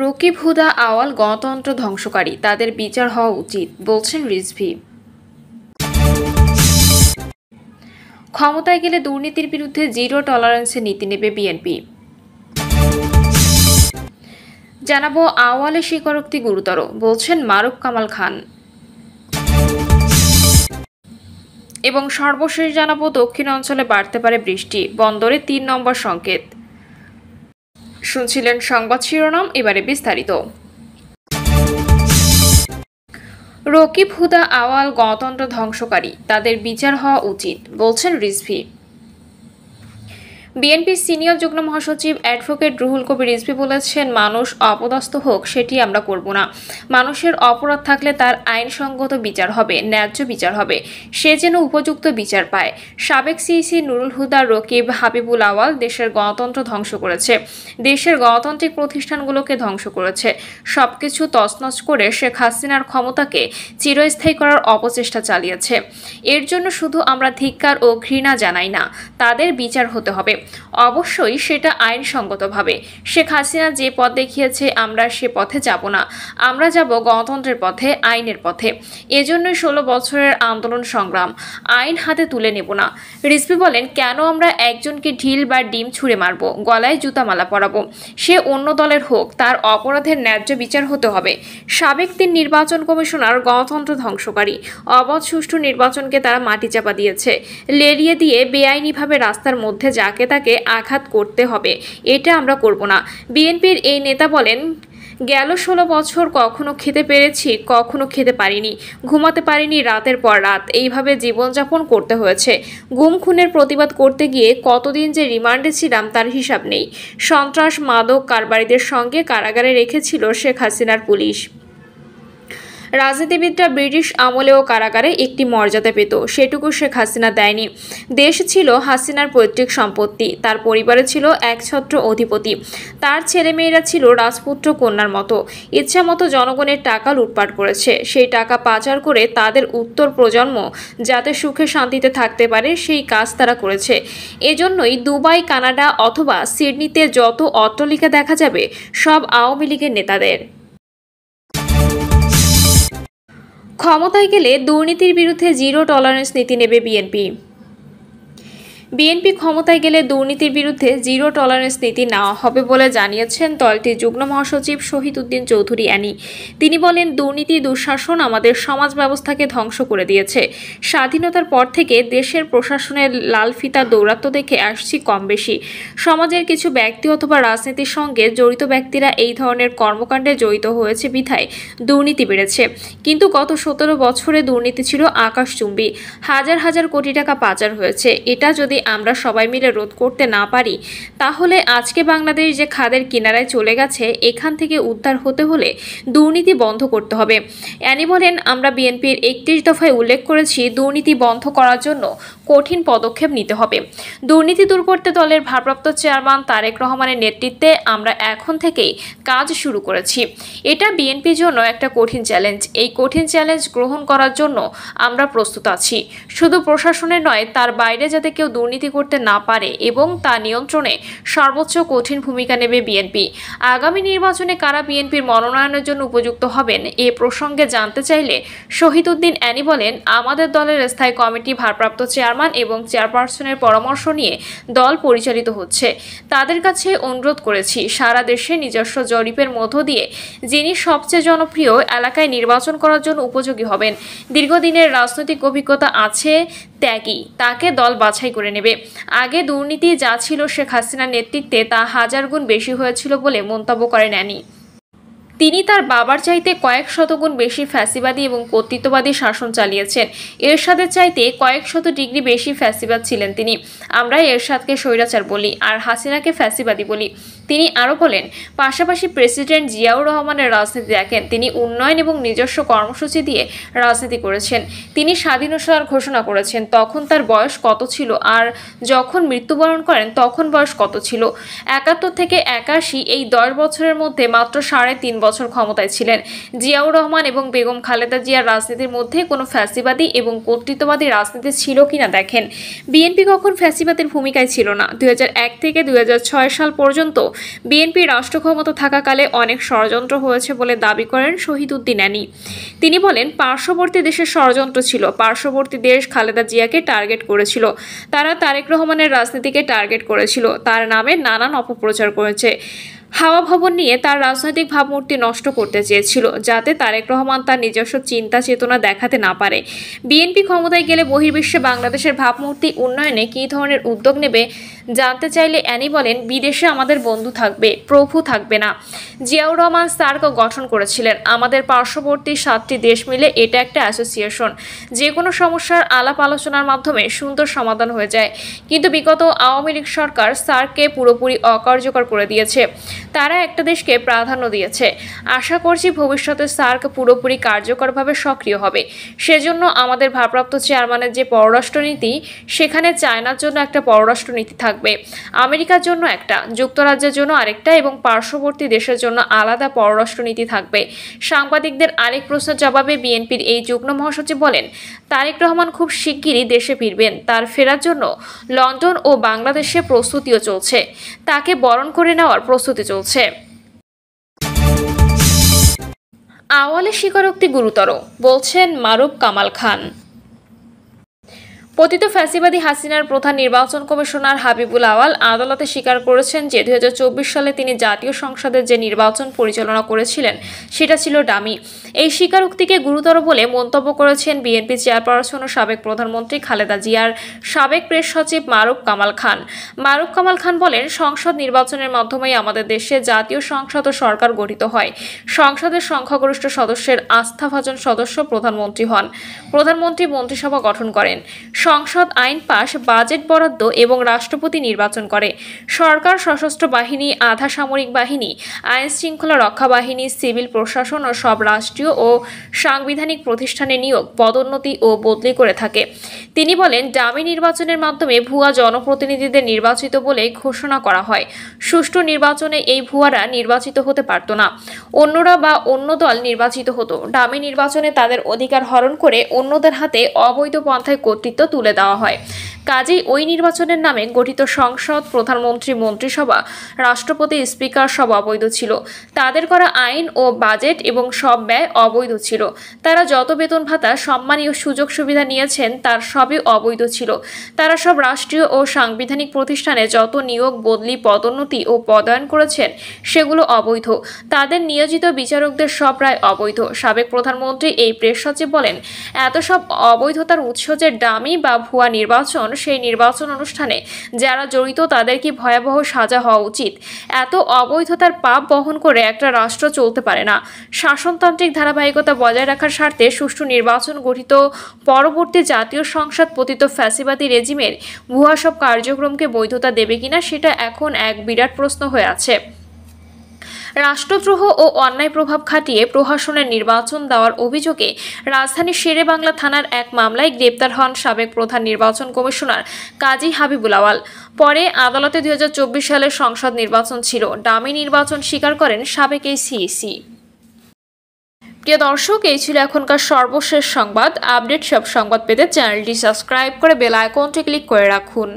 রকিব হুদা আওয়াল গণতন্ত্র ধ্বংসকারী, তাদের বিচার হওয়া উচিত, বলছেন রিজভী। ক্ষমতায় গেলে দুর্নীতির বিরুদ্ধে জিরো টলারেন্সের নীতি নেবে বিএনপি। জানাবো আওয়ালের স্বীকারোক্তি গুরুতর, বলছেন মারুফ কামাল খান। এবং সর্বশেষ জানাবো দক্ষিণ অঞ্চলে বাড়তে পারে বৃষ্টি, বন্দরে ৩ নম্বর সংকেত। শুনছিলেন সংবাদ শিরোনাম, এবারে বিস্তারিত। রকিব হুদা আওয়াল গণতন্ত্র ধ্বংসকারী, তাদের বিচার হওয়া উচিত, বলছেন রিজভী। বিএনপির সিনিয়র যুগ্ম মহাসচিব অ্যাডভোকেট রুহুল কবির রিজভী বলেছেন, মানুষ অপদস্থ হোক সেটি আমরা করব না। মানুষের অপরাধ থাকলে তার আইনসঙ্গত বিচার হবে, ন্যায্য বিচার হবে, সে যেন উপযুক্ত বিচার পায়। সাবেক সিইসি নুরুল হুদা, রকিব, হাবিবুল আওয়াল দেশের গণতন্ত্র ধ্বংস করেছে, দেশের গণতান্ত্রিক প্রতিষ্ঠানগুলোকে ধ্বংস করেছে, সবকিছু তছনছ করে শেখ হাসিনার ক্ষমতাকে চিরস্থায়ী করার অপচেষ্টা চালিয়েছে। এর জন্য শুধু আমরা ধিক্কার ও ঘৃণা জানাই না, তাদের বিচার হতে হবে, অবশ্যই সেটা আইনসঙ্গতভাবে। শেখ হাসিনা যে পথ দেখিয়েছে আমরা সে পথে যাব না, আমরা যাব গণতন্ত্রের পথে, আইনের পথে। এজন্যই 16 বছরের আন্দোলন সংগ্রাম, আইন হাতে তুলে নেব না। রিজভী বলেন, কেন আমরা একজনকে ঢিল বা ডিম ছুঁড়ে মারব, গলায় জুতামালা পরাবো? সে অন্য দলের হোক, তার অপরাধের ন্যায্য বিচার হতে হবে। সাবেক 3 নির্বাচন কমিশনার গণতন্ত্র ধ্বংসকারী, অবাধ সুষ্ঠু নির্বাচনকে তারা মাটি চাপা দিয়েছে, লেলিয়ে দিয়ে বেআইনিভাবে রাস্তার মধ্যে যাকে তাকে আঘাত করতে হবে, এটা আমরা করব না। বিএনপির এই নেতা বলেন, গেল 16 বছর কখনো খেতে পেরেছি, কখনো খেতে পারিনি, ঘুমাতে পারিনি রাতের পর রাত, এইভাবে জীবনযাপন করতে হয়েছে। গুম খুনের প্রতিবাদ করতে গিয়ে কতদিন যে রিমান্ডে ছিলাম তার হিসাব নেই। সন্ত্রাস মাদক কারবারিদের সঙ্গে কারাগারে রেখেছিল শেখ হাসিনার পুলিশ। রাজনীতিবিদরা ব্রিটিশ আমলেও কারাগারে একটি মর্যাদা পেত, সেটুকু শেখ হাসিনা দেয়নি। দেশ ছিল হাসিনার পৈতৃক সম্পত্তি, তার পরিবারে ছিল একছত্র অধিপতি, তার ছেলেমেয়েরা ছিল রাজপুত্র কন্যার মতো, ইচ্ছা মতো জনগণের টাকা লুটপাট করেছে। সেই টাকা পাচার করে তাদের উত্তর প্রজন্ম যাতে সুখে শান্তিতে থাকতে পারে সেই কাজ তারা করেছে। এজন্যই দুবাই, কানাডা অথবা সিডনিতে যত অট্টালিকা দেখা যাবে সব আওয়ামী লীগের নেতাদের। ক্ষমতায় গেলে দুর্নীতির বিরুদ্ধে জিরো টলারেন্স নীতি নেবে বিএনপি। বিএনপি ক্ষমতায় গেলে দুর্নীতির বিরুদ্ধে জিরো টলারেন্স নীতি নেওয়া হবে বলে জানিয়েছেন দলটির যুগ্ম মহাসচিব শহীদ উদ্দিন চৌধুরী অ্যানি। তিনি বলেন, দুর্নীতি দুঃশাসন আমাদের সমাজ ব্যবস্থাকে ধ্বংস করে দিয়েছে। স্বাধীনতার পর থেকে দেশের প্রশাসনের লাল ফিতা দৌরাত্ম্য দেখে আসছি কম বেশি। সমাজের কিছু ব্যক্তি অথবা রাজনীতির সঙ্গে জড়িত ব্যক্তিরা এই ধরনের কর্মকাণ্ডে জড়িত হয়েছে বিধায় দুর্নীতি বেড়েছে। কিন্তু গত 17 বছরে দুর্নীতি ছিল আকাশচুম্বী, হাজার হাজার কোটি টাকা পাচার হয়েছে। এটা যদি আমরা সবাই মিলে রোধ করতে না পারি, তাহলে আজকে বাংলাদেশ যে খাদের কিনারায় চলে গেছে, এখান থেকে উদ্ধার হতে হলে দুর্নীতি বন্ধ করতে হবে। অ্যানি বলেন, আমরা বিএনপির 31 দফায় উল্লেখ করেছি, দুর্নীতি বন্ধ করার জন্য কঠিন পদক্ষেপ নিতে হবে। দুর্নীতি দূর করতে দলের ভারপ্রাপ্ত চেয়ারম্যান তারেক রহমানের নেতৃত্বে আমরা এখন থেকেই কাজ শুরু করেছি। এটা বিএনপির জন্য একটা কঠিন চ্যালেঞ্জ। এই কঠিন চ্যালেঞ্জ গ্রহণ করার জন্য আমরা প্রস্তুত আছি। শুধু প্রশাসনের নয়, তার বাইরে যাতে কেউ দুর্নীতি করতে না পারে এবং তা নিয়ন্ত্রণে সর্বোচ্চ কঠিন ভূমিকা নেবে বিএনপি। আগামী নির্বাচনে কারা বিএনপির মনোনয়নের জন্য উপযুক্ত হবেন এ প্রসঙ্গে জানতে চাইলে শহীদ উদ্দিন অ্যানি বলেন, আমাদের দলের স্থায়ী কমিটি ভারপ্রাপ্ত চেয়ারম্যান এবং চেয়ারপারসনের পরামর্শ নিয়ে দল পরিচালিত হচ্ছে। তাদের কাছে অনুরোধ করেছি, সারা দেশে নিজস্ব জরিপের মধ্য দিয়ে যিনি সবচেয়ে জনপ্রিয় এলাকায় নির্বাচন করার জন্য উপযোগী হবেন, দীর্ঘদিনের রাজনৈতিক অভিজ্ঞতা আছে, ত্যাগী, তাকে দল বাছাই করে নেবে। আগে দুর্নীতি যা ছিল শেখ হাসিনার নেতৃত্বে তা 1000 গুণ বেশি হয়েছিল বলে মন্তব্য করেন অ্যানি। তিনি তার বাবার চাইতে কয়েক শতগুণ বেশি ফ্যাসিবাদী এবং কর্তৃত্ববাদী শাসন চালিয়েছেন। এরশাদের চাইতে কয়েক শত ডিগ্রি বেশি ফ্যাসিবাদ ছিলেন তিনি। আমরা এরশাদকে স্বৈরাচার বলি আর হাসিনাকে ফ্যাসিবাদী বলি। তিনি আরও বলেন, পাশাপাশি প্রেসিডেন্ট জিয়াউর রহমানের রাজনীতি দেখেন, তিনি উন্নয়ন এবং নিজস্ব কর্মসূচি দিয়ে রাজনীতি করেছেন। তিনি স্বাধীনতার ঘোষণা করেছেন, তখন তার বয়স কত ছিল, আর যখন মৃত্যুবরণ করেন তখন বয়স কত ছিল। 71 থেকে 81 এই 10 বছরের মধ্যে মাত্র 3.5 বছর ক্ষমতায় ছিলেন। জিয়াউর রহমান এবং বেগম খালেদা জিয়ার রাজনীতির মধ্যে কোনো ফ্যাসিবাদী এবং কর্তৃত্ববাদী রাজনীতি ছিল কিনা দেখেন। বিএনপি কখন ফ্যাসিবাদের ভূমিকায় ছিল না। 2001 থেকে 2006 সাল পর্যন্ত বিএনপি রাষ্ট্র ক্ষমতা থাকাকালে অনেক ষড়যন্ত্র হয়েছে বলে দাবি করেন শহীদ উদ্দিন আনী। তিনি বলেন, পার্শ্ববর্তী দেশের ষড়যন্ত্র ছিল। পার্শ্ববর্তী দেশ খালেদা জিয়াকে টার্গেট করেছিল, তারা তারেক রহমানের রাজনীতিকে টার্গেট করেছিল, তার নামে নানান অপপ্রচার করেছে। হাওয়া ভবন নিয়ে তার রাজনৈতিক ভাবমূর্তি নষ্ট করতে চেয়েছিল, যাতে তারেক রহমান তার নিজস্ব চিন্তা চেতনা দেখাতে না পারে। বিএনপি ক্ষমতায় গেলে বহির্বিশ্বে বাংলাদেশের ভাবমূর্তি উন্নয়নে কী ধরনের উদ্যোগ নেবে জানতে চাইলে অ্যানি বলেন, বিদেশে আমাদের বন্ধু থাকবে, প্রভু থাকবে না। জিয়াউর রহমান সার্ক গঠন করেছিলেন। আমাদের পার্শ্ববর্তী 7টি দেশ মিলে এটা একটা অ্যাসোসিয়েশন। যে কোনো সমস্যার আলাপ আলোচনার মাধ্যমে সুন্দর সমাধান হয়ে যায়। কিন্তু বিগত আওয়ামী লীগ সরকার সার্ককে পুরোপুরি অকার্যকর করে দিয়েছে। তারা একটা দেশকে প্রাধান্য দিয়েছে। আশা করছি ভবিষ্যতে সার্ক পুরোপুরি কার্যকরভাবে সক্রিয় হবে। সেজন্য আমাদের ভারপ্রাপ্ত চেয়ারম্যানের যে পররাষ্ট্রনীতি, সেখানে চায়নার জন্য একটা পররাষ্ট্রনীতি থাকবে, আমেরিকার জন্য একটা, যুক্তরাজ্যের জন্য আরেকটা এবং পার্শ্ববর্তী দেশের জন্য আলাদা পররাষ্ট্রনীতি থাকবে। সাংবাদিকদের আরেক প্রশ্নের জবাবে বিএনপির এই যুগ্ম মহাসচিব বলেন, তারেক রহমান খুব শিগগিরই দেশে ফিরবেন। তার ফেরার জন্য লন্ডন ও বাংলাদেশে প্রস্তুতিও চলছে। তাকে বরণ করে নেওয়ার প্রস্তুতি চলছে। আওয়ালের স্বীকারোক্তি গুরুতর, বলছেন মারুফ কামাল খান। পতিত ফ্যাসিবাদী হাসিনার প্রধান নির্বাচন কমিশনার হাবিবুল আওয়াল আদালতে স্বীকার করেছেন যে 2024 সালে তিনি জাতীয় সংসদের যে নির্বাচন পরিচালনা করেছিলেন সেটা ছিল ডামি। এই স্বীকারোক্তিকে গুরুতর বলে মন্তব্য করেছেন বিএনপি চেয়ারপারসন ও সাবেক প্রধানমন্ত্রী খালেদা জিয়ার সাবেক প্রেস সচিব মারুফ কামাল খান। মারুফ কামাল খান বলেন, সংসদ নির্বাচনের মাধ্যমেই আমাদের দেশে জাতীয় সংসদ ও সরকার গঠিত হয়। সংসদের সংখ্যাগরিষ্ঠ সদস্যের আস্থাভাজন সদস্য প্রধানমন্ত্রী হন। প্রধানমন্ত্রী মন্ত্রিসভা গঠন করেন। সংসদ আইন পাশ, বাজেট বরাদ্দ এবং রাষ্ট্রপতি নির্বাচন করে। সরকার সশস্ত্র বাহিনী, আধা সামরিক বাহিনী, আইন শৃঙ্খলা রক্ষা বাহিনী, সিভিল প্রশাসন ও সব রাষ্ট্রীয় ও সাংবিধানিক প্রতিষ্ঠানে নিয়োগ, পদোন্নতি ও বদলি করে থাকে। তিনি বলেন, ডামি নির্বাচনের মাধ্যমে ভুয়া জনপ্রতিনিধিদের নির্বাচিত বলে ঘোষণা করা হয়। সুষ্ঠু নির্বাচনে এই ভুয়ারা নির্বাচিত হতে পারত না, অন্যরা বা অন্য দল নির্বাচিত হতো। ডামি নির্বাচনে তাদের অধিকার হরণ করে অন্যদের হাতে অবৈধ পন্থায় কর্তৃত্ব তুলে দেওয়া হয়। কাজেই ওই নির্বাচনের নামে গঠিত সংসদ, প্রধানমন্ত্রী, মন্ত্রিসভা, রাষ্ট্রপতি, স্পিকার সব অবৈধ ছিল। তাদের করা আইন ও বাজেট এবং সব ব্যয় অবৈধ ছিল। তারা যত বেতন ভাতা, সম্মানীয় সুযোগ সুবিধা নিয়েছেন তার সবই অবৈধ ছিল। তারা সব রাষ্ট্রীয় ও সাংবিধানিক প্রতিষ্ঠানে যত নিয়োগ, বদলি, পদোন্নতি ও পদায়ন করেছেন সেগুলো অবৈধ। তাদের নিয়োজিত বিচারকদের সব রায় অবৈধ। সাবেক প্রধানমন্ত্রী এই প্রেস সচিব বলেন, এত সব অবৈধতার উৎস যে ডামি বা ভুয়া নির্বাচন, সেই নির্বাচন অনুষ্ঠানে যারা জড়িত তাদের কি ভয়াবহ সাজা হওয়া উচিত। এত অবৈধতার পাপ বহন করে একটা রাষ্ট্র চলতে পারে না। শাসনতান্ত্রিক ধারাবাহিকতা বজায় রাখার স্বার্থে সুষ্ঠু নির্বাচন গঠিত পরবর্তী জাতীয় সংসদ পতিত ফ্যাসিবাদী রেজিমের ভুয়া সব কার্যক্রমকে বৈধতা দেবে কিনা সেটা এখন এক বিরাট প্রশ্ন হয়ে আছে। রাষ্ট্রদ্রোহ ও অন্যায় প্রভাব খাটিয়ে প্রহসনের নির্বাচন দেওয়ার অভিযোগে রাজধানীর শেরেবাংলা থানার এক মামলায় গ্রেপ্তার হন সাবেক প্রধান নির্বাচন কমিশনার কাজী হাবিবুল আওয়াল। পরে আদালতে 2024 সালের সংসদ নির্বাচন ছিল ডামি নির্বাচন স্বীকার করেন সাবেক এই সিইসি। প্রিয় দর্শক, এই ছিল এখনকার সর্বশেষ সংবাদ। আপডেট সব সংবাদ পেতে চ্যানেলটি সাবস্ক্রাইব করে বেল আইকনটি ক্লিক করে রাখুন।